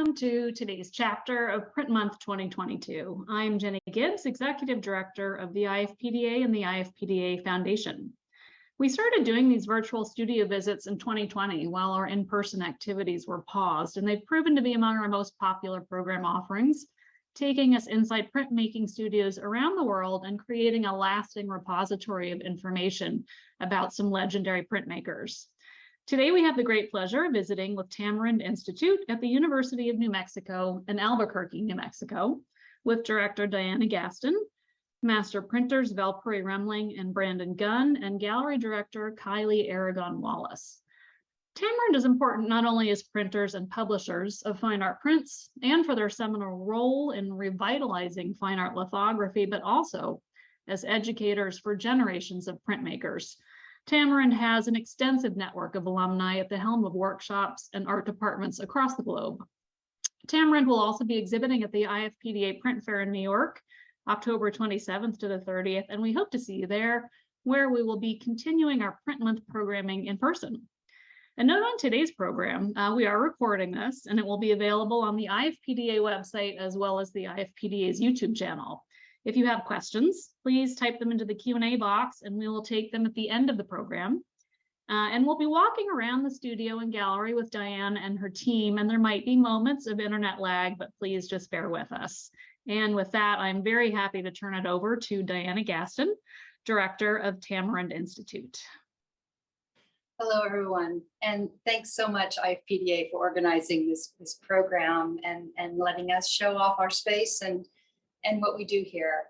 welcome to today's chapter of Print Month 2022. I'm Jenny Gibbs, Executive Director of the IFPDA and the IFPDA Foundation. We started doing these virtual studio visits in 2020 while our in-person activities were paused, and they've proven to be among our most popular program offerings, taking us inside printmaking studios around the world and creating a lasting repository of information about some legendary printmakers. Today, we have the great pleasure of visiting with Tamarind Institute at the University of New Mexico in Albuquerque, New Mexico, with Director Diana Gaston, Master Printers Valpuri, Remling, and Brandon Gunn, and Gallery Director Kylee, Aragon, Wallis. Tamarind is important not only as printers and publishers of fine art prints and for their seminal role in revitalizing fine art lithography, but also as educators for generations of printmakers. Tamarind has an extensive network of alumni at the helm of workshops and art departments across the globe. Tamarind will also be exhibiting at the IFPDA Print Fair in New York, October 27th to the 30th, and we hope to see you there, where we will be continuing our Print Month programming in person. A note on today's program, we are recording this, and it will be available on the IFPDA website as well as the IFPDA's YouTube channel. If you have questions, please type them into the Q&A box and we will take them at the end of the program. And we'll be walking around the studio and gallery with Diane and her team, and there might be moments of internet lag, but please just bear with us. And with that, I'm very happy to turn it over to Diana Gaston, Director of Tamarind Institute. Hello, everyone, and thanks so much, IFPDA, for organizing this program and letting us show off our space and what we do here.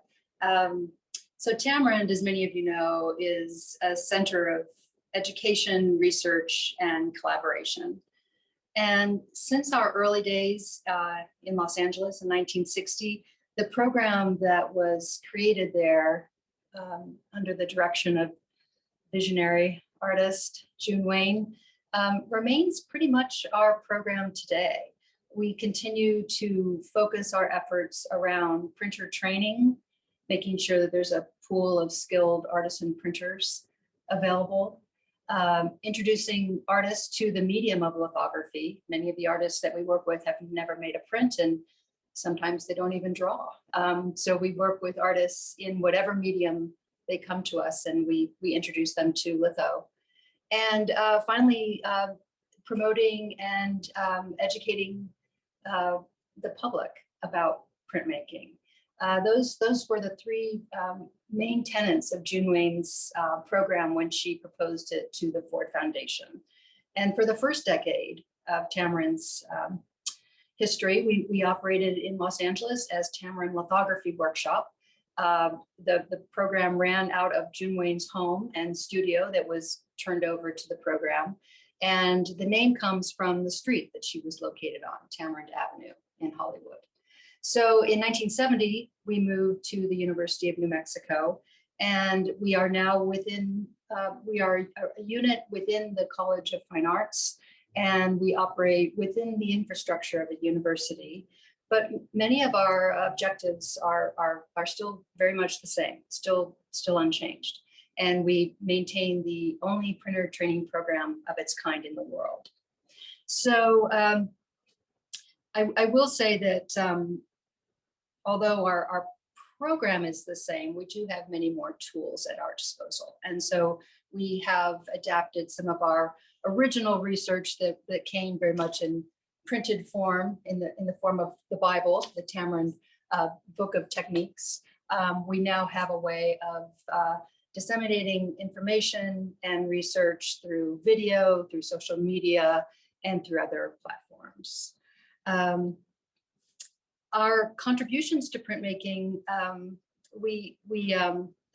So Tamarind, as many of you know, is a center of education, research, and collaboration. And since our early days in Los Angeles in 1960, the program that was created there under the direction of visionary artist June Wayne remains pretty much our program today. We continue to focus our efforts around printer training, making sure that there's a pool of skilled artisan printers available, introducing artists to the medium of lithography. Many of the artists that we work with have never made a print, and sometimes they don't even draw. So we work with artists in whatever medium they come to us, and we introduce them to litho. And finally, promoting and educating the public about printmaking. Those were the three main tenets of June Wayne's program when she proposed it to the Ford Foundation. And for the first decade of Tamarind's history, we operated in Los Angeles as Tamarind Lithography Workshop. The program ran out of June Wayne's home and studio that was turned over to the program. And the name comes from the street that she was located on, Tamarind Avenue in Hollywood. So in 1970, we moved to the University of New Mexico, and we are now within, we are a unit within the College of Fine Arts, and we operate within the infrastructure of a university. But many of our objectives are still very much the same, still unchanged. And we maintain the only printer training program of its kind in the world. So I will say that although our program is the same, we do have many more tools at our disposal. And so we have adapted some of our original research that came very much in printed form, in the form of the Bible, the Tamarind Book of Techniques. We now have a way of disseminating information and research through video, through social media, and through other platforms. Our contributions to printmaking,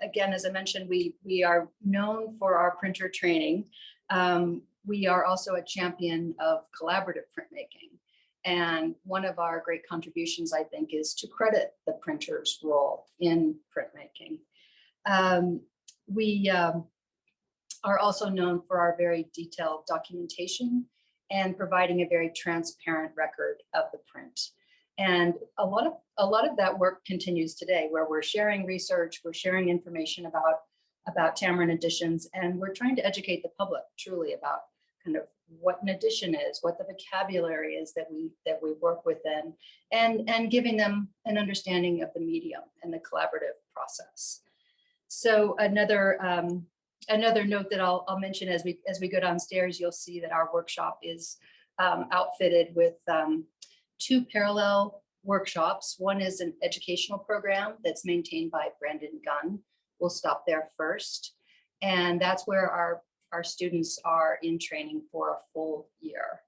again, as I mentioned, we are known for our printer training. We are also a champion of collaborative printmaking. And one of our great contributions, I think, is to credit the printer's role in printmaking. We are also known for our very detailed documentation and providing a very transparent record of the print. And a lot of that work continues today, where we're sharing research, we're sharing information about Tamarind editions, and we're trying to educate the public truly about kind of what an addition is, what the vocabulary is that we work within, and giving them an understanding of the medium and the collaborative process. So another note that I'll mention as we go downstairs, you'll see that our workshop is outfitted with 2 parallel workshops. One is an educational program that's maintained by Brandon Gunn. We'll stop there first. And that's where our students are in training for a full year.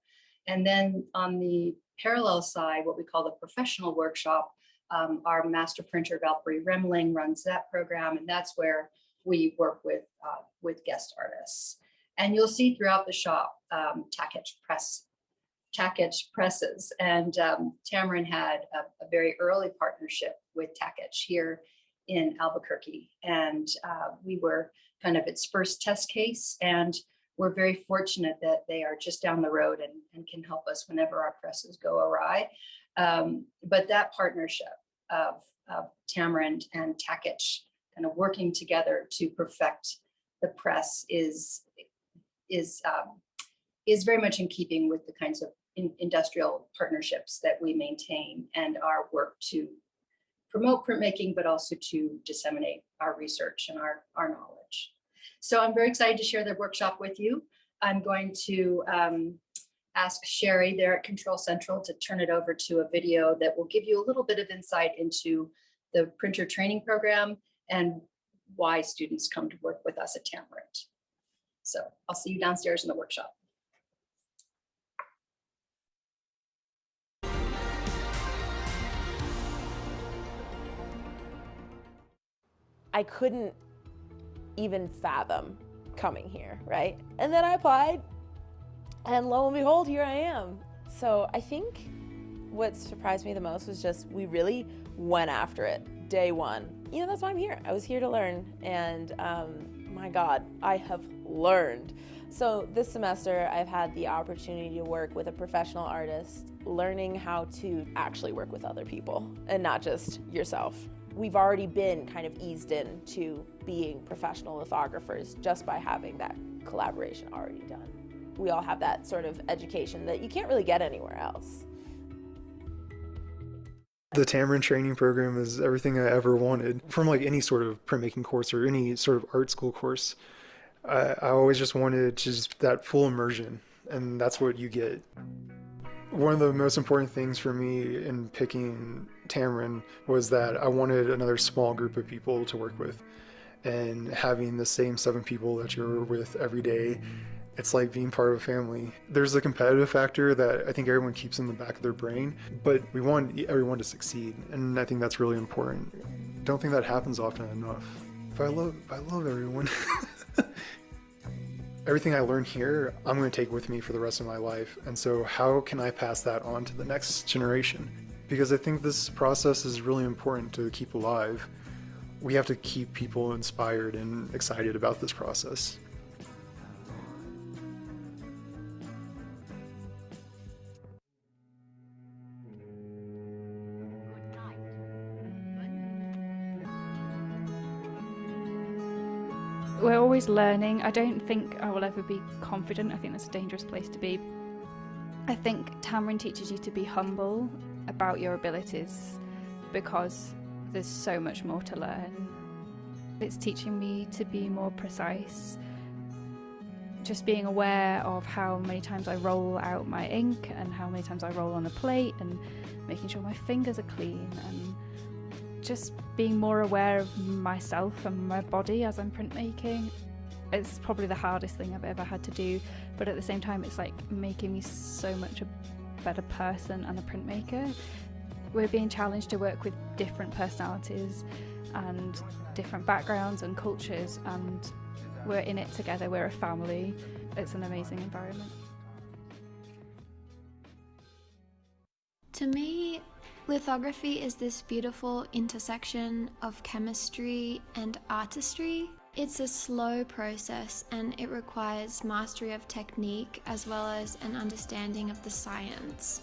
And then on the parallel side, what we call the professional workshop, our master printer, Valpuri Remling, runs that program. And that's where we work with guest artists. And you'll see throughout the shop, Tacketch presses. And Tamarind had a very early partnership with Tacketch here in Albuquerque. And we were kind of its first test case. And we're very fortunate that they are just down the road and can help us whenever our presses go awry. But that partnership of Tamarind and Tacketch kind of working together to perfect the press is very much in keeping with the kinds of industrial partnerships that we maintain and our work to promote printmaking, but also to disseminate our research and our knowledge. So I'm very excited to share the workshop with you. I'm going to ask Sherry there at Control Central to turn it over to a video that will give you a little bit of insight into the printer training program and why students come to work with us at Tamarind. So I'll see you downstairs in the workshop. I couldn't even fathom coming here, right? And then I applied, and lo and behold, here I am. So I think what surprised me the most was just we really went after it day one. You know, that's why I'm here. I was here to learn, and my God, I have learned. So this semester, I've had the opportunity to work with a professional artist, learning how to actually work with other people and not just yourself. We've already been kind of eased into being professional lithographers just by having that collaboration already done. We all have that sort of education that you can't really get anywhere else. The Tamarind training program is everything I ever wanted. From like any sort of printmaking course or any sort of art school course, I always just wanted just that full immersion, and that's what you get. One of the most important things for me in picking Tamarind was that I wanted another small group of people to work with, and having the same 7 people that you're with every day, it's like being part of a family. There's a competitive factor that I think everyone keeps in the back of their brain, but we want everyone to succeed, and I think that's really important. Don't think that happens often enough. But I love everyone. Everything I learn here, I'm going to take with me for the rest of my life. And so how can I pass that on to the next generation? Because I think this process is really important to keep alive. We have to keep people inspired and excited about this process. We're always learning. I don't think I will ever be confident. I think that's a dangerous place to be. I think Tamarind teaches you to be humble about your abilities because there's so much more to learn. It's teaching me to be more precise. Just being aware of how many times I roll out my ink and how many times I roll on a plate and making sure my fingers are clean, and just being more aware of myself and my body as I'm printmaking. It's probably the hardest thing I've ever had to do, but at the same time it's like making me so much a better person and a printmaker. We're being challenged to work with different personalities and different backgrounds and cultures, and we're in it together. We're a family. It's an amazing environment. To me, lithography is this beautiful intersection of chemistry and artistry. It's a slow process and it requires mastery of technique as well as an understanding of the science.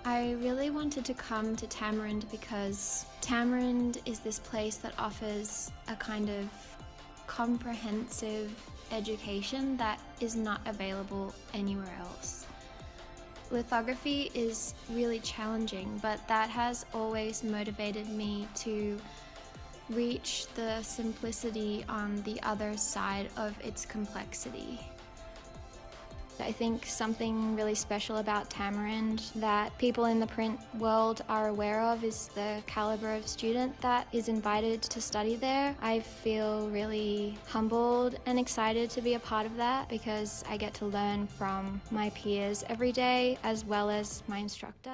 I really wanted to come to Tamarind because Tamarind is this place that offers a kind of comprehensive education that is not available anywhere else. Lithography is really challenging, but that has always motivated me to reach the simplicity on the other side of its complexity. I think something really special about Tamarind that people in the print world are aware of is the caliber of student that is invited to study there. I feel really humbled and excited to be a part of that because I get to learn from my peers every day as well as my instructor.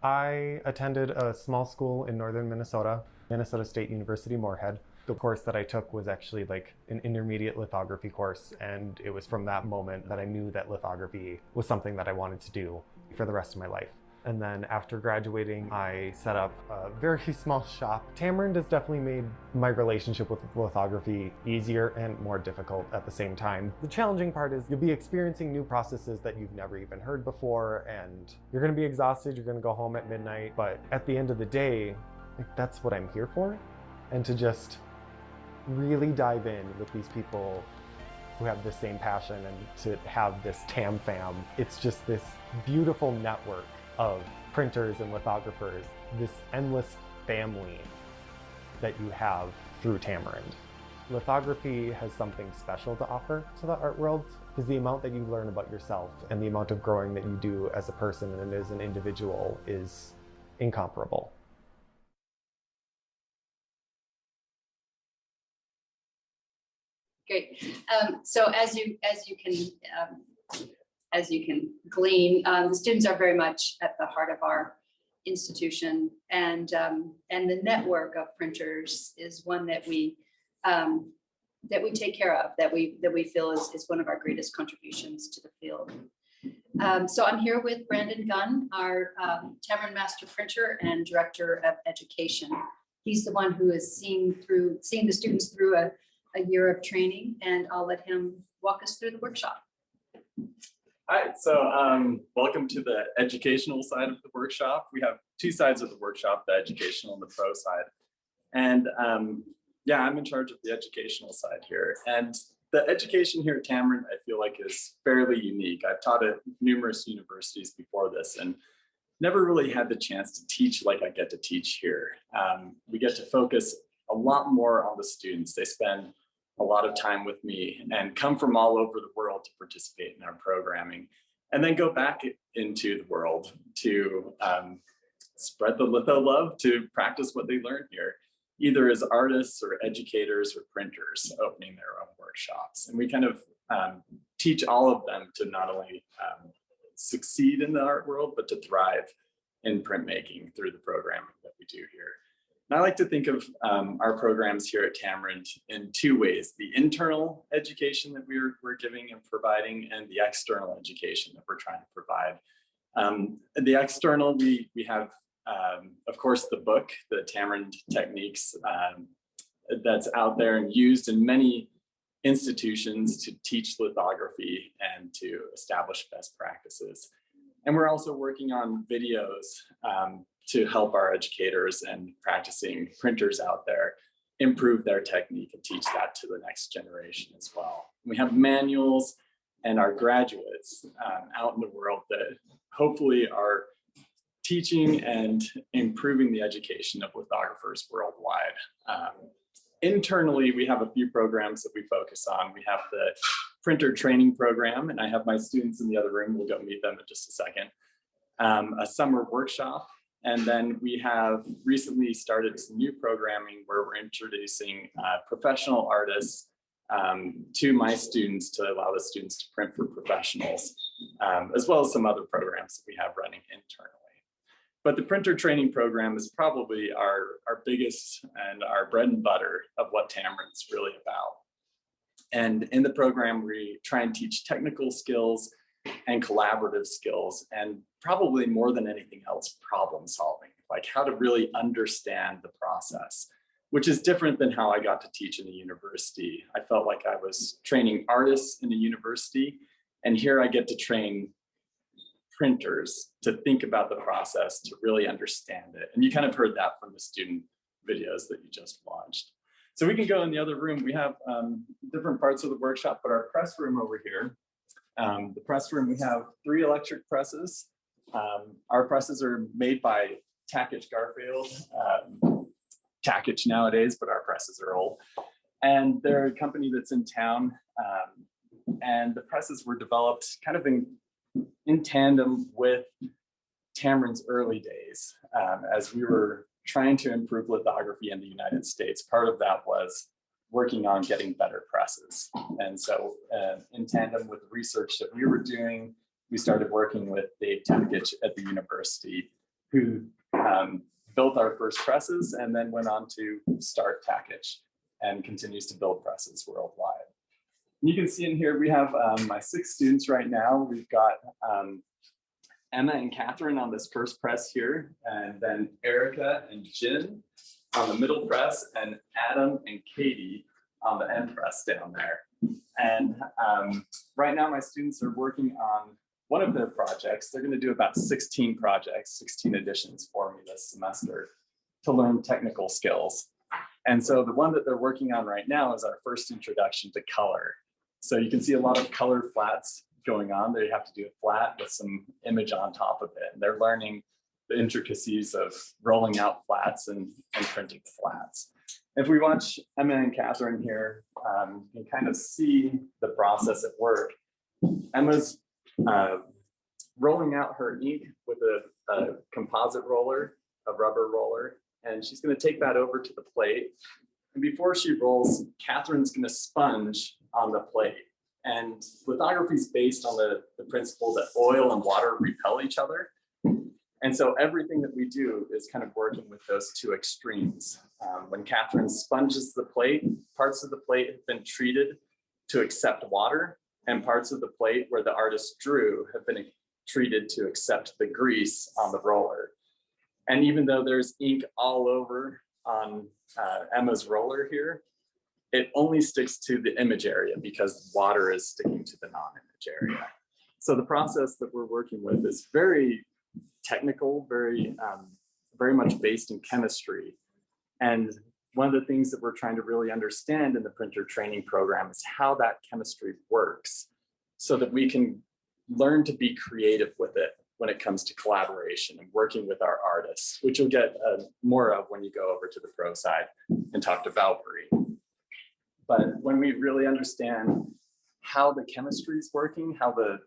I attended a small school in northern Minnesota, Minnesota State University Moorhead. The course that I took was actually like an intermediate lithography course, and it was from that moment that I knew that lithography was something that I wanted to do for the rest of my life. And then after graduating, I set up a very small shop. Tamarind has definitely made my relationship with lithography easier and more difficult at the same time. The challenging part is you'll be experiencing new processes that you've never even heard before, and you're gonna be exhausted, you're gonna go home at midnight, but at the end of the day, like, that's what I'm here for. And to just really dive in with these people who have the same passion and to have this TAM fam. It's just this beautiful network of printers and lithographers, this endless family that you have through Tamarind. Lithography has something special to offer to the art world because the amount that you learn about yourself and the amount of growing that you do as a person and as an individual is incomparable. Great. So as you can glean, the students are very much at the heart of our institution, and the network of printers is one that we take care of, that we feel is one of our greatest contributions to the field. So I'm here with Brandon Gunn, our Tamarind Master Printer and Director of Education. He's the one who has seen the students through a year of training, and I'll let him walk us through the workshop. Hi, so welcome to the educational side of the workshop. We have two sides of the workshop, the educational and the pro side. And yeah, I'm in charge of the educational side here. And the education here at Tamarind, I feel like, is fairly unique. I've taught at numerous universities before this and never really had the chance to teach like I get to teach here. We get to focus a lot more on the students. They spend a lot of time with me and come from all over the world to participate in our programming, and then go back into the world to spread the litho love, to practice what they learn here, either as artists or educators or printers opening their own workshops. And we kind of teach all of them to not only succeed in the art world, but to thrive in printmaking through the programming that we do here. And I like to think of our programs here at Tamarind in two ways: the internal education that we're giving and providing, and the external education that we're trying to provide. The external, we have, of course, the book, the Tamarind Techniques, that's out there and used in many institutions to teach lithography and to establish best practices. And we're also working on videos to help our educators and practicing printers out there improve their technique and teach that to the next generation as well. We have manuals and our graduates out in the world that hopefully are teaching and improving the education of lithographers worldwide. Internally, we have a few programs that we focus on. We have the printer training program, and I have my students in the other room. We'll go meet them in just a second. A summer workshop. And then we have recently started some new programming where we're introducing professional artists to my students to allow the students to print for professionals, as well as some other programs that we have running internally. But the printer training program is probably our biggest and our bread and butter of what Tamarind's really about. And in the program, we try and teach technical skills and collaborative skills, and probably more than anything else, problem solving, like how to really understand the process, which is different than how I got to teach in a university. I felt like I was training artists in a university, and here I get to train printers to think about the process, to really understand it. And you kind of heard that from the student videos that you just watched. So we can go in the other room. We have different parts of the workshop, but our press room over here, the press room, we have 3 electric presses. Our presses are made by Tackich Garfield, Tackich nowadays, but our presses are old. And they're a company that's in town. And the presses were developed kind of in tandem with Tamarind's early days, as we were trying to improve lithography in the United States. Part of that was working on getting better presses. And so in tandem with the research that we were doing, we started working with Dave Tackich at the university, who built our first presses and then went on to start Tackich and continues to build presses worldwide. And you can see in here, we have my 6 students right now. We've got Emma and Catherine on this first press here, and then Erica and Jin on the middle press, and Adam and Katie on the end press down there. And right now my students are working on one of their projects. They're going to do about 16 projects, 16 editions for me this semester to learn technical skills. And so the one that they're working on right now is our first introduction to color. So you can see a lot of color flats going on. They have to do a flat with some image on top of it. And they're learning the intricacies of rolling out flats and printing flats. If we watch Emma and Catherine here, you can kind of see the process at work. Emma's rolling out her ink with a composite roller, a rubber roller, and she's going to take that over to the plate. And before she rolls, Catherine's going to sponge on the plate. And lithography is based on the principle that oil and water repel each other. And so everything that we do is kind of working with those 2 extremes. When Catherine sponges the plate, parts of the plate have been treated to accept water, and parts of the plate where the artist drew have been treated to accept the grease on the roller. And even though there's ink all over on Emma's roller here, it only sticks to the image area because water is sticking to the non-image area. So the process that we're working with is very technical, very much based in chemistry. And one of the things that we're trying to really understand in the printer training program is how that chemistry works so that we can learn to be creative with it when it comes to collaboration and working with our artists, which you'll get more of when you go over to the pro side and talk to Valpuri. But when we really understand how the chemistry is working, how the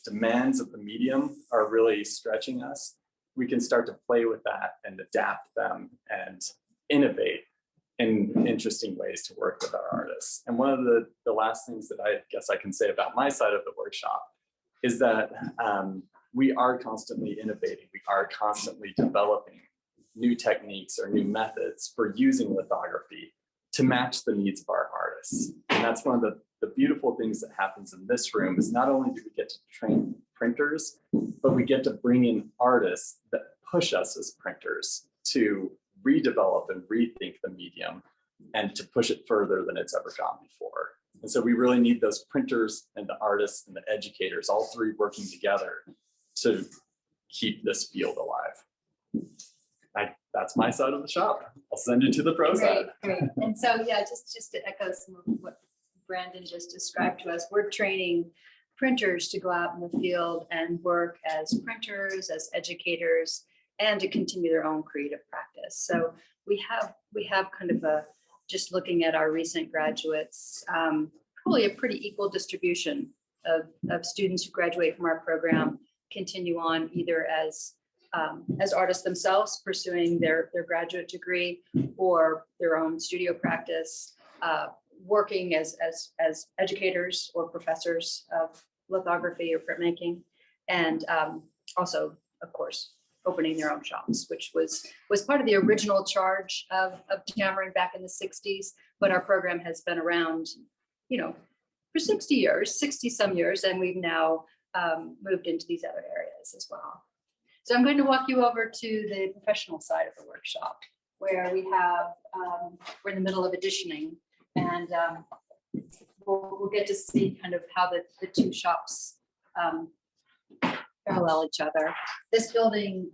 demands of the medium are really stretching us, we can start to play with that and adapt them and innovate in interesting ways to work with our artists. And one of the last things that I guess I can say about my side of the workshop is that we are constantly innovating. We are constantly developing new techniques or new methods for using lithography to match the needs of our artists. And that's one of the beautiful things that happens in this room is not only do we get to train printers, but we get to bring in artists that push us as printers to redevelop and rethink the medium and to push it further than it's ever gone before. And so we really need those printers and the artists and the educators, all 3 working together to keep this field alive. That's my side of the shop. I'll send you to the pro side. Great. And so, yeah, just to echo some of what Brandon just described to us, we're training printers to go out in the field and work as printers, as educators, and to continue their own creative practice. So we have kind of just looking at our recent graduates, probably a pretty equal distribution of students who graduate from our program, continue on either as artists themselves pursuing their graduate degree or their own studio practice, working as educators or professors of lithography or printmaking, and also, of course, opening their own shops, which was part of the original charge of Tamarind back in the 60s, but our program has been around, for 60 some years, and we've now moved into these other areas as well. So I'm going to walk you over to the professional side of the workshop, where we have, we're in the middle of editioning, and we'll get to see kind of how the 2 shops parallel each other. This building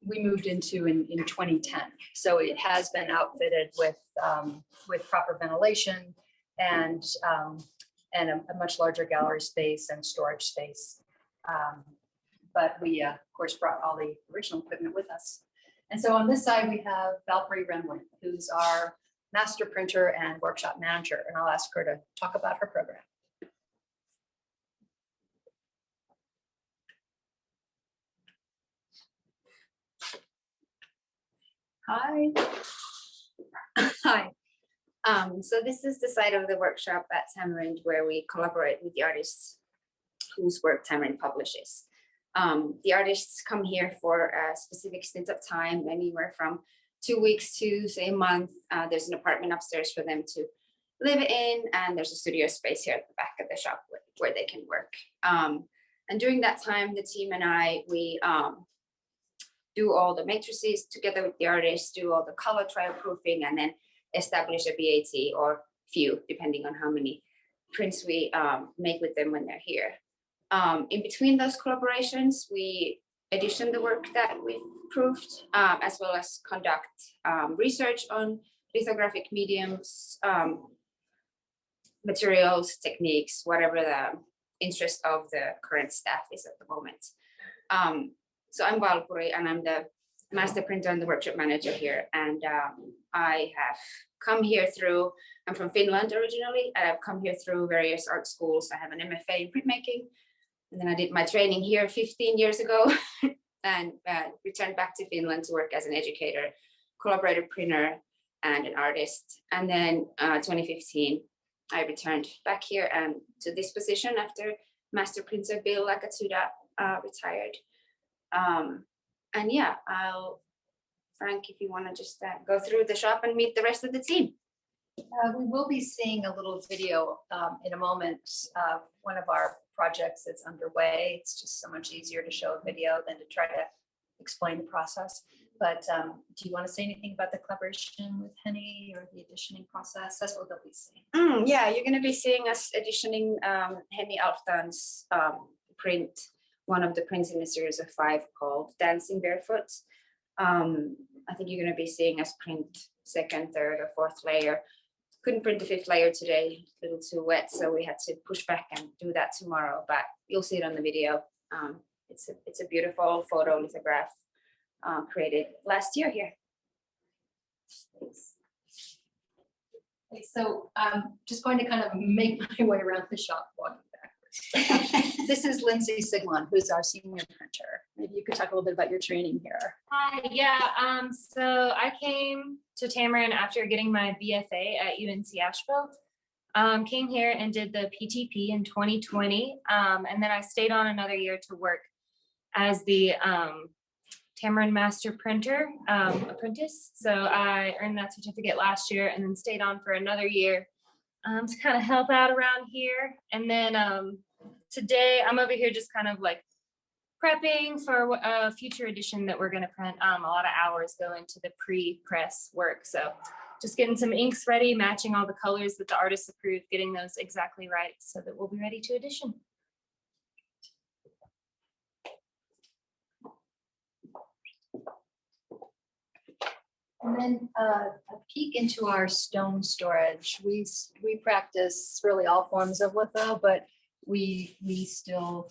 we moved into in 2010. So it has been outfitted with proper ventilation and a much larger gallery space and storage space. But we, of course, brought all the original equipment with us. And so on this side, we have Valpuri Remling, who's our master printer and workshop manager. And I'll ask her to talk about her program. Hi. Hi. So this is the side of the workshop at Tamarind where we collaborate with the artists whose work Tamarind publishes. The artists come here for a specific stint of time, anywhere from 2 weeks to say a month. There's an apartment upstairs for them to live in, and there's a studio space here at the back of the shop where they can work. And during that time, the team and I, we do all the matrices together with the artists, do all the color trial proofing, and then establish a BAT or few, depending on how many prints we make with them when they're here. In between those collaborations, we edition the work that we've proofed, as well as conduct research on lithographic mediums, materials, techniques, whatever the interest of the current staff is at the moment. So I'm Valpuri, and I'm the master printer and the workshop manager here. And I have come here through, I'm from Finland originally. I've come here through various art schools. I have an MFA in printmaking. And then I did my training here 15 years ago and returned back to Finland to work as an educator, collaborator printer, and an artist. And then 2015, I returned back here and to this position after master printer Bill Lakatsuda retired. And yeah, Frank, if you want to just go through the shop and meet the rest of the team. We will be seeing a little video in a moment of one of our projects that's underway. It's just so much easier to show a video than to try to explain the process. But do you want to say anything about the collaboration with Henny or the editioning process? That's what they'll be seeing. Yeah, you're going to be seeing us editioning Henny Alftan's print, one of the prints in a series of 5 called Dancing Barefoot. I think you're going to be seeing us print 2nd, 3rd, or 4th layer. Couldn't print the 5th layer today, a little too wet, so we had to push back and do that tomorrow, but you'll see it on the video. It's a beautiful photo lithograph created last year here. Thanks. Okay, so I'm just going to kind of make my way around the shop walking backwards. This is Lindsay Siglon, who's our senior printer. Maybe you could talk a little bit about your training here. Hi, yeah. So I came to Tamarind after getting my BFA at UNC Asheville. Came here and did the PTP in 2020. And then I stayed on another year to work as the Tamarind Master Printer apprentice. So I earned that certificate last year and then stayed on for another year to kind of help out around here. And then today I'm over here just kind of like prepping for a future edition that we're going to print. A lot of hours go into the pre-press work. So just getting some inks ready, matching all the colors that the artist approved, getting those exactly right so that we'll be ready to edition. And then a peek into our stone storage. We practice really all forms of litho, but we still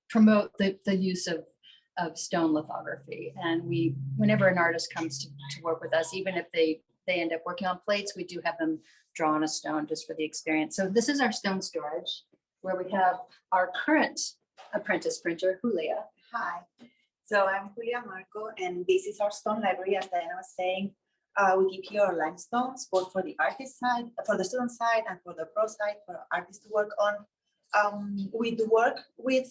promote the use of stone lithography. And whenever an artist comes to work with us, even if they end up working on plates, we do have them draw on a stone just for the experience. So this is our stone storage, where we have our current apprentice printer, Julia. Hi. So I'm Julia Marco, and this is our stone library. As Diana was saying, we keep here limestones, both for the artist side, for the student side, and for the pro side, for artists to work on. We do work with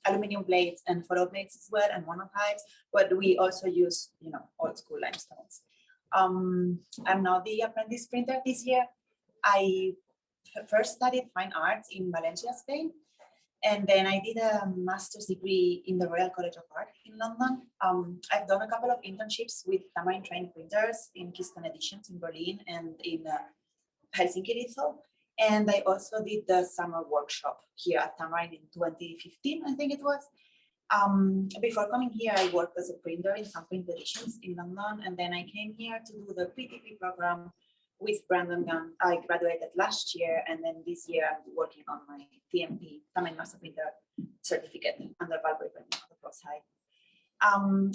aluminum plates and photo plates as well, and monotypes, but we also use, old school limestones. I'm now the apprentice printer this year. I first studied fine arts in Valencia, Spain. And then I did a master's degree in the Royal College of Art in London. I've done a couple of internships with Tamarind trained printers in Gaston Editions in Berlin and in Helsinki Litho. And I also did the summer workshop here at Tamarind in 2015, I think it was. Before coming here, I worked as a printer in some print editions in London, and then I came here to do the PTP program with Brandon Gunn. I graduated last year, and then this year I'm working on my TMP, Tamarind Master Printer certificate under Valpuri on the pro side.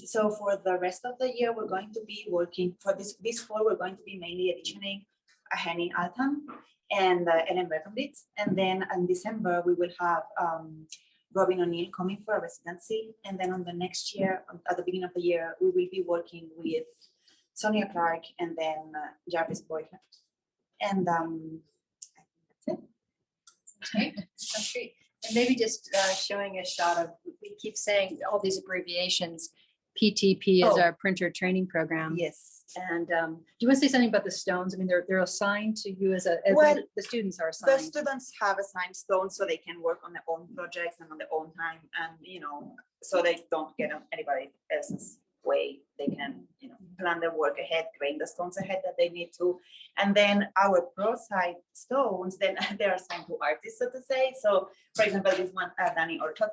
So for the rest of the year, we're going to be working for this fall. We're going to be mainly editioning a Henny Altan and Ellen Berkowitz, and then in December we will have Robin O'Neill coming for a residency, and then on the next year, at the beginning of the year, we will be working with Sonia Clark and then Jarvis Boylan. And I think that's it. That's great. That's great. And maybe just showing a shot of, we keep saying all these abbreviations. PTP is our printer training program. Yes. And do you want to say something about the stones? I mean, they're assigned to you as Well, the students are The assigned. students have assigned stones so they can work on their own projects and on their own time, and so they don't get on anybody else's way. They can plan their work ahead, grain the stones ahead that they need to, and then our pro side stones, then they're assigned to artists, so to say. So for example, this one Danny Orchot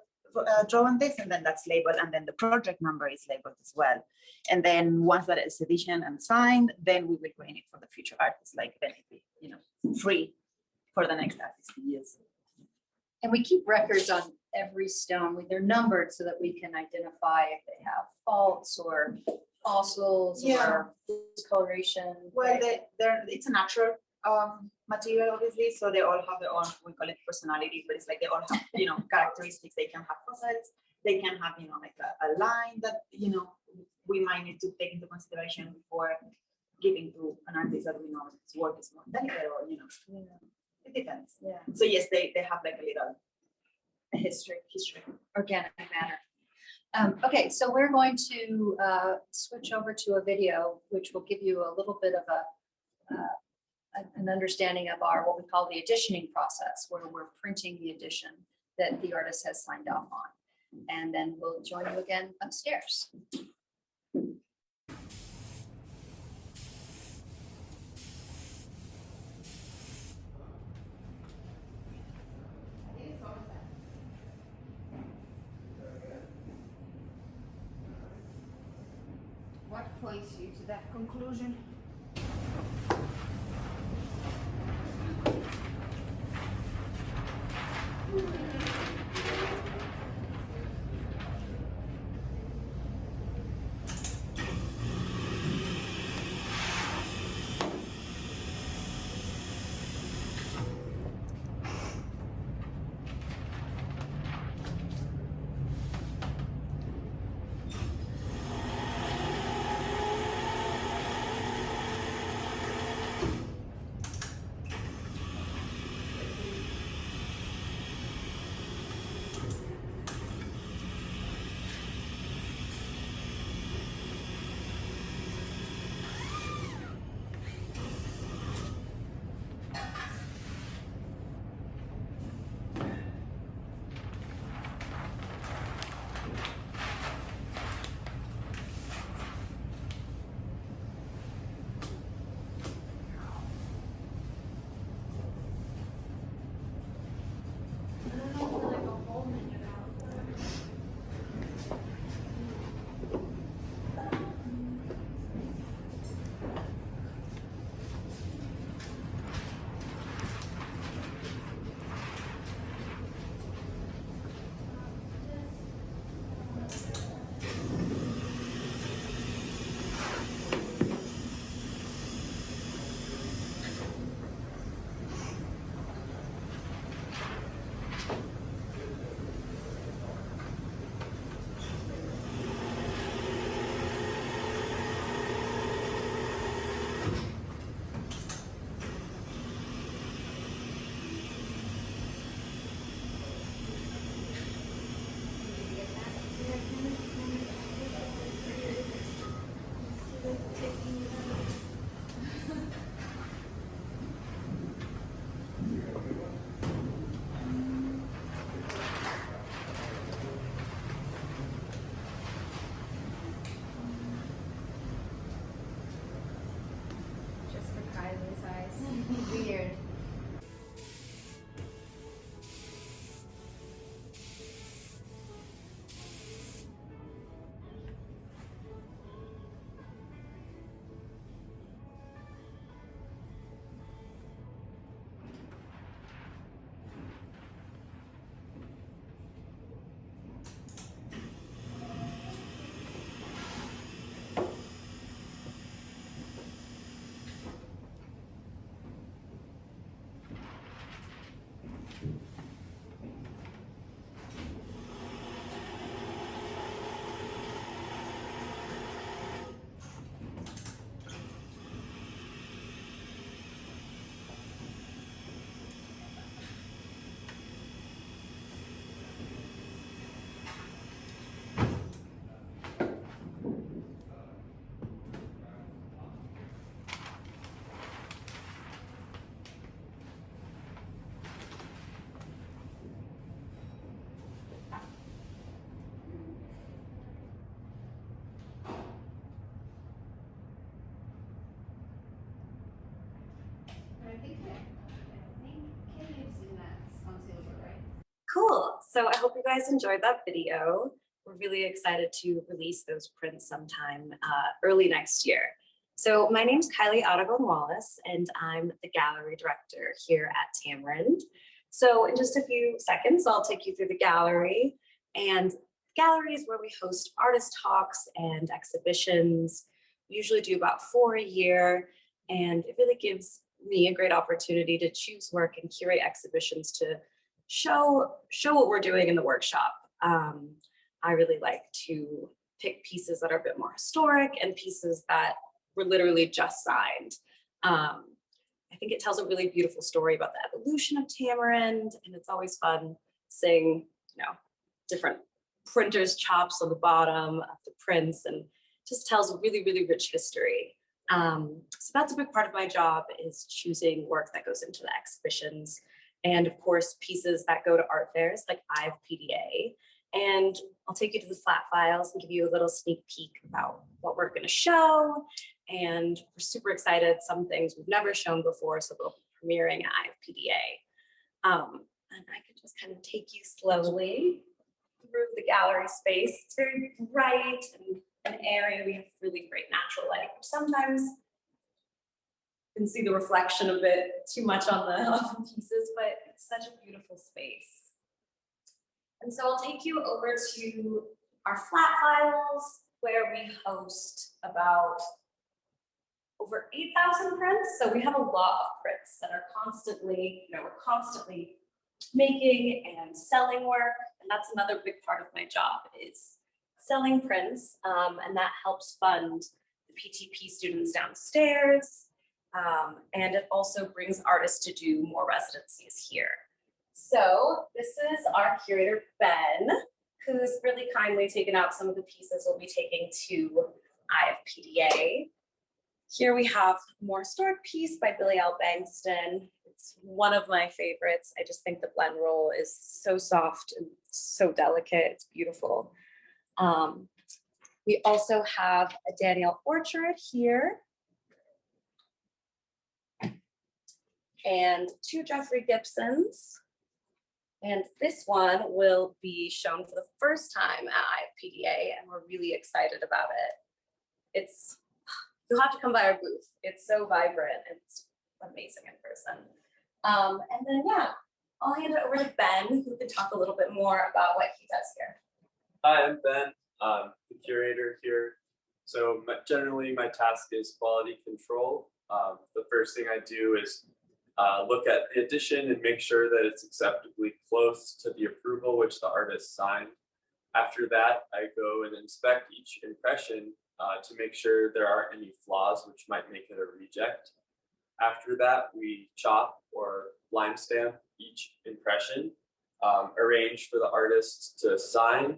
draw on this, and then that's labeled, and then the project number is labeled as well. And then once that is edition and signed, then we will grain it for the future artists, like then it be free for the next artist to use. And we keep records on every stone. They're numbered so that we can identify if they have faults or fossils or discoloration. Well, it's a natural material, obviously, so they all have their own, we call it personality, but it's like they all have characteristics. They can have fossils, they can have like a line that we might need to take into consideration before giving to an artist that we know his work is more delicate, or it depends. Yeah. So yes, they have like a little history, organic matter. Okay, so we're going to switch over to a video, which will give you a little bit of an understanding of what we call the editioning process, where we're printing the edition that the artist has signed off on. And then we'll join you again upstairs. What points you to that conclusion? So I hope you guys enjoyed that video. We're really excited to release those prints sometime early next year. So my name's Kylee Aragon Wallis, and I'm the gallery director here at Tamarind. So in just a few seconds, I'll take you through the gallery. And gallery is where we host artist talks and exhibitions. We usually do about 4 a year, and it really gives me a great opportunity to choose work and curate exhibitions to show what we're doing in the workshop. I really like to pick pieces that are a bit more historic and pieces that were literally just signed. I think it tells a really beautiful story about the evolution of Tamarind, and it's always fun seeing, different printers' chops on the bottom of the prints, and just tells a really, really rich history. So that's a big part of my job, is choosing work that goes into the exhibitions, and of course, pieces that go to art fairs like IFPDA. And I'll take you to the flat files and give you a little sneak peek about what we're going to show. And we're super excited. Some things we've never shown before, so they'll be premiering at IFPDA. And I can just kind of take you slowly through the gallery space. It's very bright and an area. We have really great natural light, which sometimes you can see the reflection a bit too much on the pieces, but it's such a beautiful space. And so I'll take you over to our flat files, where we host about over 8,000 prints. So we have a lot of prints that are constantly, we're constantly making and selling work. And that's another big part of my job, is selling prints. And that helps fund the PTP students downstairs. And it also brings artists to do more residencies here. So this is our curator, Ben, who's really kindly taken out some of the pieces we'll be taking to IFPDA. Here we have a more historic piece by Billy L. Bankston. It's one of my favorites. I just think the blend roll is so soft and so delicate. It's beautiful. We also have a Danielle Orchard here, and 2 Jeffrey Gibsons. And this one will be shown for the first time at IFPDA, and we're really excited about it. You'll have to come by our booth. It's so vibrant. It's amazing in person. And then, I'll hand it over to Ben, who can talk a little bit more about what he does here. Hi, I'm Ben, the curator here. So generally my task is quality control. The first thing I do is look at the edition and make sure that it's acceptably close to the approval which the artist signed. After that, I go and inspect each impression to make sure there aren't any flaws which might make it a reject. After that, we chop or line stamp each impression, arrange for the artist to sign,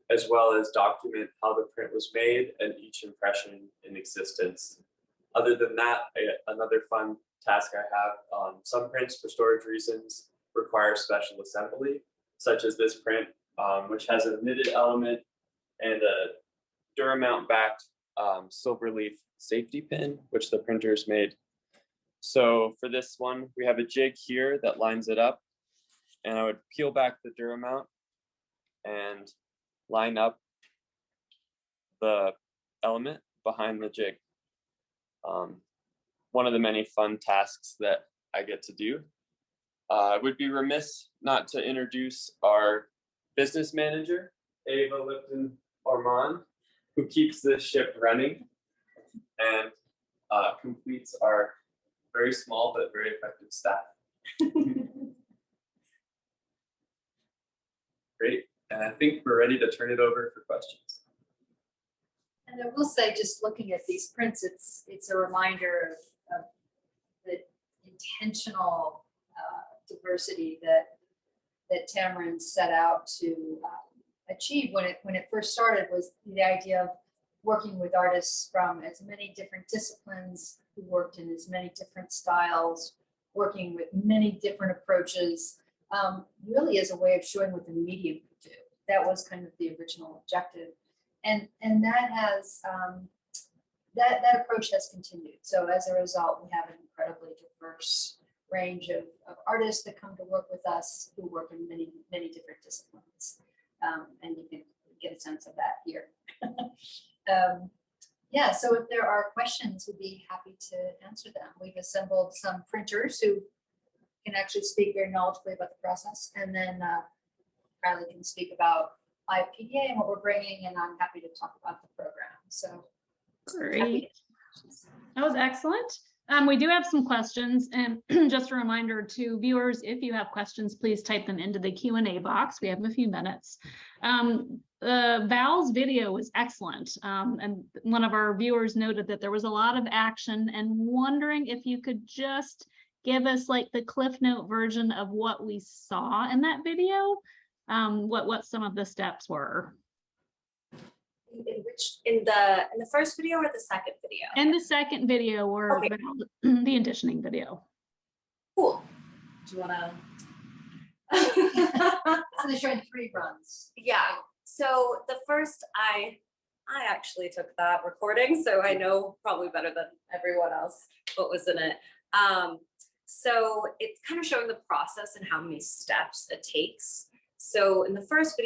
as well as document how the print was made and each impression in existence. Other than that, another fun task I have, some prints for storage reasons require special assembly, such as this print, which has a knitted element and a Duramount backed silver leaf safety pin, which the printers made. So for this one, we have a jig here that lines it up, and I would peel back the Duramount and line up the element behind the jig. One of the many fun tasks that I get to do. I would be remiss not to introduce our business manager, Ava Lipton Ormond, who keeps this ship running and completes our very small but very effective staff. Great, and I think we're ready to turn it over for questions. And I will say, just looking at these prints, it's a reminder of the intentional diversity that Tamarind set out to achieve when it first started, was the idea of working with artists from as many different disciplines, who worked in as many different styles, working with many different approaches, really as a way of showing what the medium could do. That was kind of the original objective. And that has that approach has continued. So as a result, we have an incredibly diverse range of artists that come to work with us who work in many, many different disciplines. And you can get a sense of that here. Yeah, so if there are questions, we'd be happy to answer them. We've assembled some printers who can actually speak very knowledgeably about the process. And then Kylee can speak about IFPDA and what we're bringing, and I'm happy to talk about the program. So great. That was excellent. We do have some questions, and just a reminder to viewers, if you have questions, please type them into the Q&A box. We have a few minutes. Val's video was excellent, and one of our viewers noted that there was a lot of action, and wondering if you could just give us like the Cliff Note version of what we saw in that video, what some of the steps were. In the first video or the second video? In the second video, or okay. The auditioning video. Cool. Do you want to? So they showed 3 runs. Yeah. So the first, I actually took that recording, so I know probably better than everyone else what was in it. So it's kind of showing the process and how many steps it takes. So in the first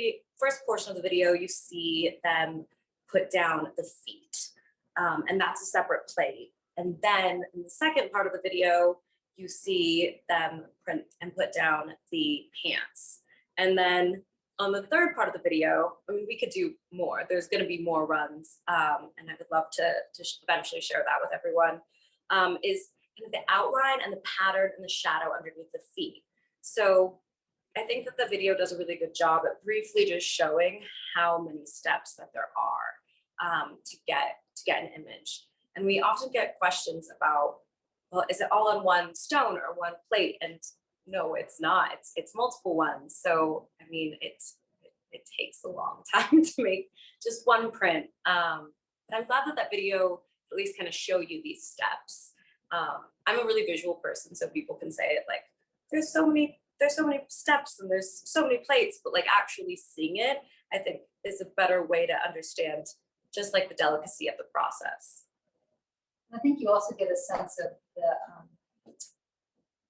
portion of the video, you see them put down the feet, and that's a separate plate. And then in the second part of the video, you see them print and put down the pants. And then on the third part of the video, I mean, we could do more. There's going to be more runs, and I would love to eventually share that with everyone, is kind of the outline and the pattern and the shadow underneath the feet. So I think that the video does a really good job at briefly just showing how many steps that there are to get an image. And we often get questions about, well, is it all on one stone or one plate? And no, it's not. It's multiple ones. So I mean, it takes a long time to make just one print. But I'm glad that video at least kind of show you these steps. I'm a really visual person, so people can say it like, there's so many steps and there's so many plates, but like actually seeing it, I think is a better way to understand just like the delicacy of the process. I think you also get a sense of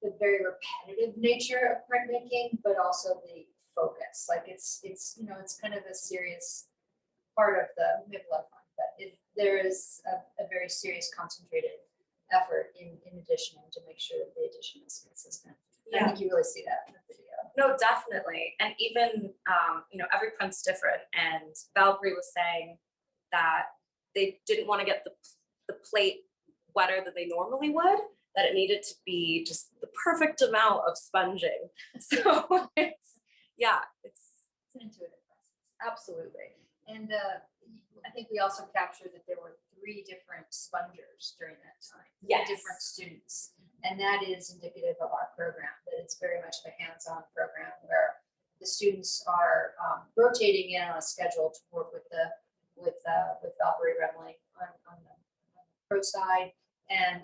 the very repetitive nature of printmaking, but also the focus. Like it's you know, it's kind of a serious part of the, we have a lot of fun, but there is a very serious concentrated effort in addition to make sure that the addition is consistent. Yeah. I think you really see that in the video. No, definitely. And even, you know, every print's different. And Valpuri was saying that they didn't want to get the plate wetter than they normally would, that it needed to be just the perfect amount of sponging. So it's an intuitive process. Absolutely. And I think we also captured that there were 3 different spongers during that time. Yes. Different students. And that is indicative of our program, that it's very much a hands-on program where the students are rotating in on a schedule to work with Valpuri Remling on the pro side, and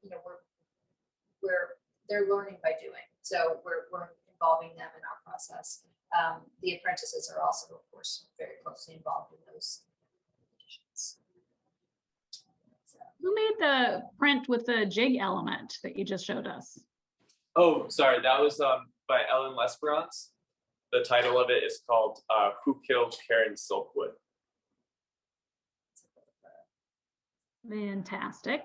you know, they're learning by doing. So we're involving them in our process. The apprentices are also, of course, very closely involved in those editions. Who made the print with the jig element that you just showed us? Oh, sorry, that was by Ellen Lesperance. The title of it is called Who Killed Karen Silkwood? Fantastic.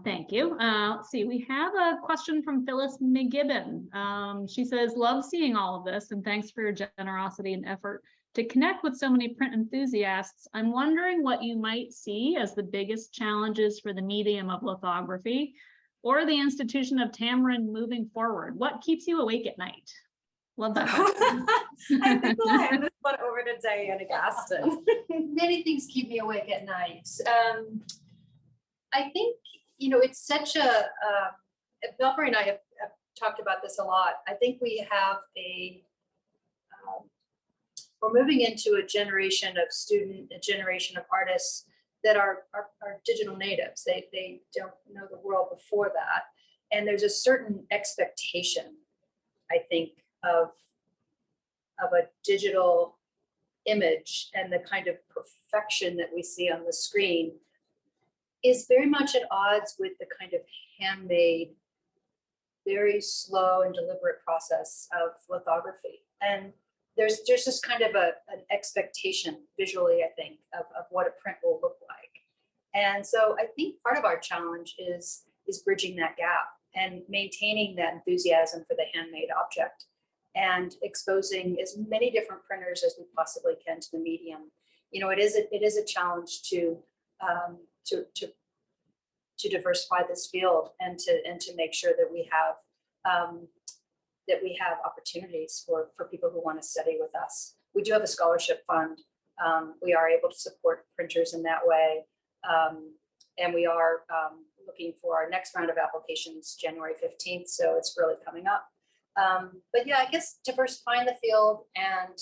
Thank you. Let's see, we have a question from Phyllis McGibbon. She says, love seeing all of this and thanks for your generosity and effort to connect with so many print enthusiasts. I'm wondering what you might see as the biggest challenges for the medium of lithography or the institution of Tamarind moving forward. What keeps you awake at night? Love that. I think I'll hand this one over to Diana Gaston. Many things keep me awake at night. I think, you know, it's such a, Valpuri and I have talked about this a lot. I think we have we're moving into a generation of artists that are digital natives. They don't know the world before that. And there's a certain expectation, I think, of a digital image, and the kind of perfection that we see on the screen is very much at odds with the kind of handmade very slow and deliberate process of lithography. And there's just kind of an expectation visually, I think, of what a print will look like. And so I think part of our challenge is bridging that gap and maintaining that enthusiasm for the handmade object and exposing as many different printers as we possibly can to the medium. You know, it is a challenge to diversify this field and to make sure that we have opportunities for people who want to study with us. We do have a scholarship fund. We are able to support printers in that way. And we are looking for our next round of applications January 15th. So it's really coming up. But yeah, I guess diversifying the field and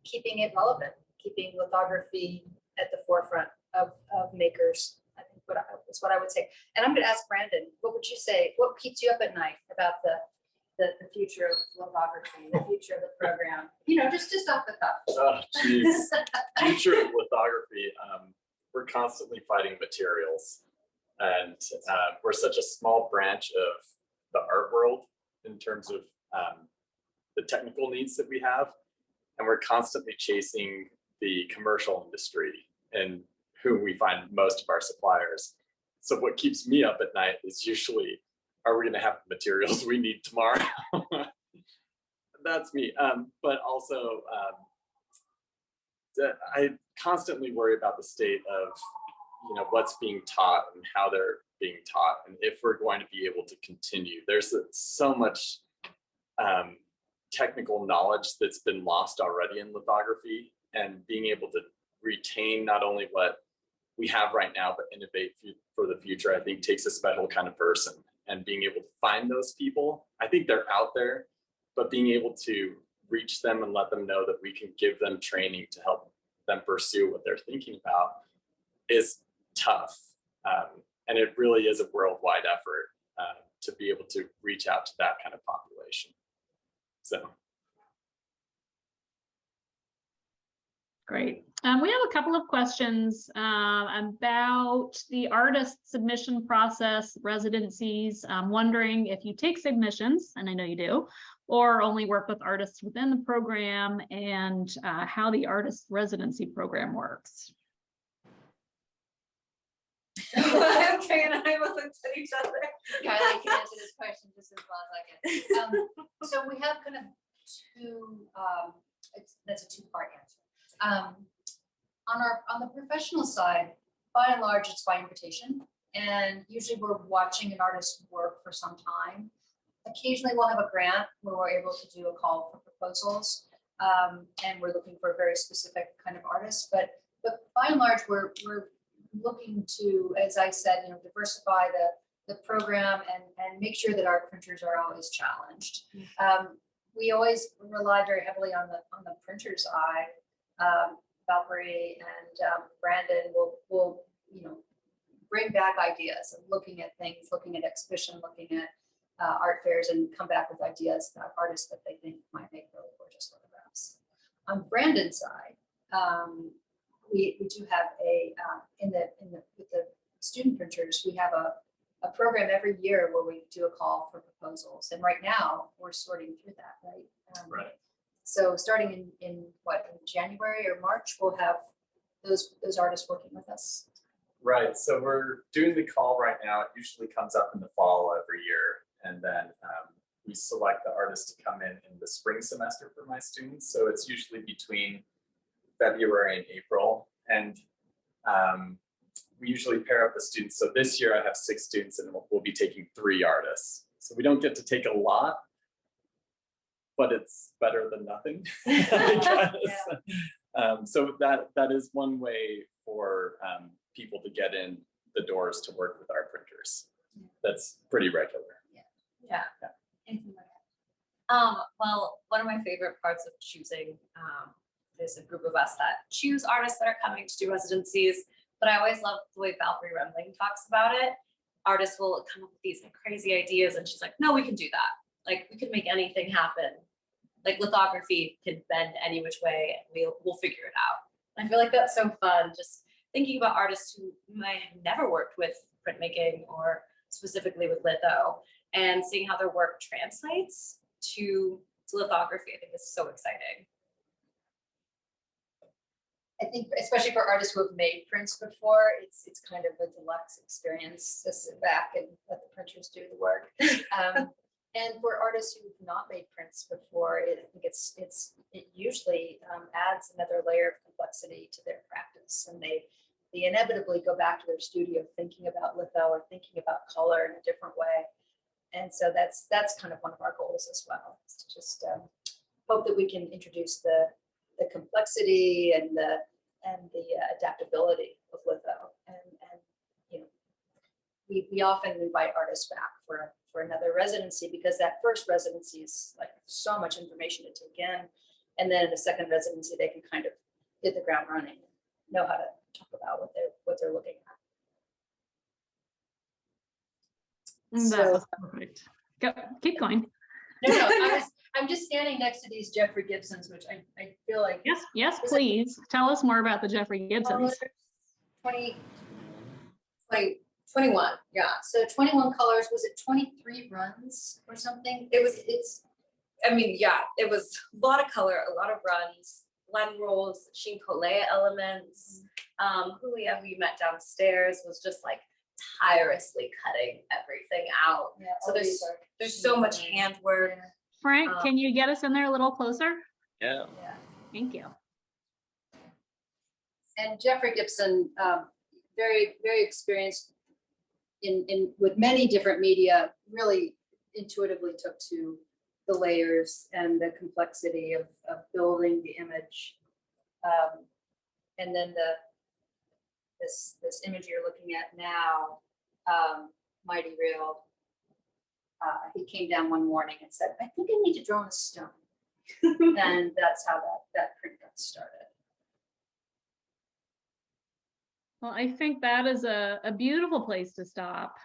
keeping it relevant, keeping lithography at the forefront of makers, I think is what I would say. And I'm going to ask Brandon, what would you say? What keeps you up at night about the future of lithography, the future of the program? You know, just off the cuff. Oh, geez. Future of lithography. We're constantly fighting materials, and we're such a small branch of the art world in terms of the technical needs that we have, and we're constantly chasing the commercial industry and who we find most of our suppliers. So what keeps me up at night is usually, are we going to have the materials we need tomorrow? That's me. But also, I constantly worry about the state of, you know, what's being taught and how they're being taught, and if we're going to be able to continue. There's so much technical knowledge that's been lost already in lithography, and being able to retain not only what we have right now, but innovate for the future, I think takes a special kind of person. And being able to find those people, I think they're out there, but being able to reach them and let them know that we can give them training to help them pursue what they're thinking about is tough. And it really is a worldwide effort to be able to reach out to that kind of population. So. Great. We have a couple of questions about the artist submission process, residencies. I'm wondering if you take submissions, and I know you do, or only work with artists within the program, and how the artist residency program works. Okay, and I will look at each other. Kylie can answer this question just as well as I can. So we have kind of two, that's a two-part answer. On the professional side, by and large, it's by invitation. And usually we're watching an artist's work for some time. Occasionally we'll have a grant where we're able to do a call for proposals. And we're looking for a very specific kind of artist. But by and large, we're looking to, as I said, you know, diversify the program and make sure that our printers are always challenged. We always rely very heavily on the printer's eye. Valpuri and Brandon will you know, bring back ideas of looking at things, looking at exhibition, looking at art fairs, and come back with ideas about artists that they think might make really gorgeous photographs. On Brandon's side, we do have with the student printers, we have a program every year where we do a call for proposals, and right now we're sorting through that, right? Right. So starting in January or March, we'll have those artists working with us. Right. So we're doing the call right now. It usually comes up in the fall every year. And then we select the artists to come in the spring semester for my students. So it's usually between February and April. And we usually pair up the students. So this year I have 6 students and we'll be taking 3 artists. So we don't get to take a lot, but it's better than nothing. So that is one way for people to get in the doors to work with our printers. That's pretty regular. Yeah. Well, one of my favorite parts of choosing, there's a group of us that choose artists that are coming to do residencies, but I always love the way Valpuri Remling talks about it. Artists will come up with these like crazy ideas, and she's like, no, we can do that. Like, we can make anything happen. Like, lithography can bend any which way, and we'll figure it out. And I feel like that's so fun, just thinking about artists who might have never worked with printmaking or specifically with litho, and seeing how their work translates to lithography. I think is so exciting. I think especially for artists who have made prints before, it's kind of a deluxe experience to sit back and let the printers do the work. And for artists who've not made prints before, I think it usually adds another layer of complexity to their practice, and they inevitably go back to their studio thinking about litho or thinking about color in a different way. And so that's kind of one of our goals as well, is to just hope that we can introduce the complexity and the adaptability of litho. And you know, we often invite artists back for another residency, because that first residency is like so much information to take in, and then in the second residency they can kind of hit the ground running, know how to talk about what they're looking at. That was perfect. Go, keep going. No, I'm just standing next to these Jeffrey Gibsons, which I feel like. Yes, please. Tell us more about the Jeffrey Gibsons. 21, yeah. So 21 colors, was it 23 runs or something? It was a lot of color, a lot of runs, blend rolls, sheen collé elements. Julia, who you met downstairs, was just like tirelessly cutting everything out. Yeah, so there's so much handwork. Yeah. Frank, can you get us in there a little closer? Yeah. Thank you. And Jeffrey Gibson, very, very experienced with many different media, really intuitively took to the layers and the complexity of building the image. And then this image you're looking at now, Mighty Real, he came down one morning and said, I think I need to draw on a stone. And that's how that print got started. Well, I think that is a beautiful place to stop.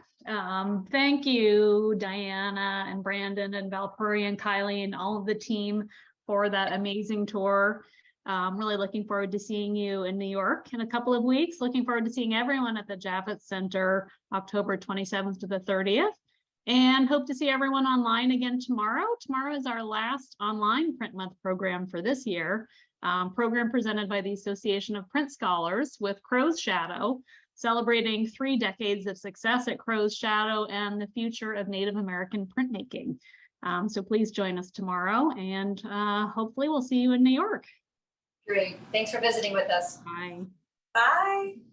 Thank you, Diana and Brandon and Valpuri and Kylee and all of the team for that amazing tour. Really looking forward to seeing you in New York in a couple of weeks. Looking forward to seeing everyone at the Javits Center, October 27th to the 30th. And hope to see everyone online again tomorrow. Tomorrow is our last online Print Month program for this year. Program presented by the Association of Print Scholars with Crow's Shadow, celebrating 3 decades of success at Crow's Shadow and the future of Native American printmaking. So please join us tomorrow, and hopefully we'll see you in New York. Great. Thanks for visiting with us. Bye. Bye.